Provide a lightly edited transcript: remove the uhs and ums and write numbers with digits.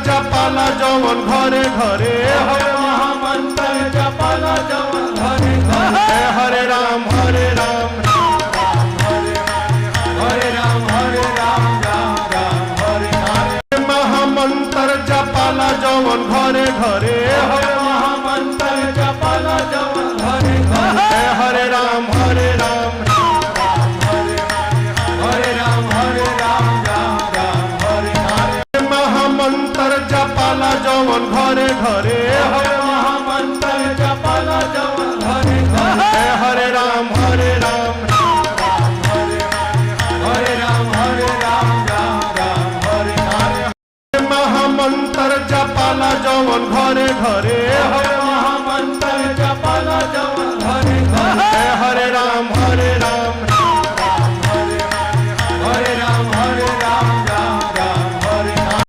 जपाला जवन घरे घरे हरे महामंत्र जपाला जवन घरे घरे हरे राम हरे राम हरे राम हरे राम राम राम हरे हरे महामंत्र जपाला जवन घरे घरे हरे महामंत्र जपाला जवन घरे घरे हरे राम हरे राम हरे राम हरे राम राम राम हरे हरे महामंत्र जपाला जवन घरे घरे हरे महामंत्र जपाला जवन घरे घरे हरे राम हरे राम हरे राम हरे राम राम राम हरे हरे महामंत्र जपाला जवन घरे घरे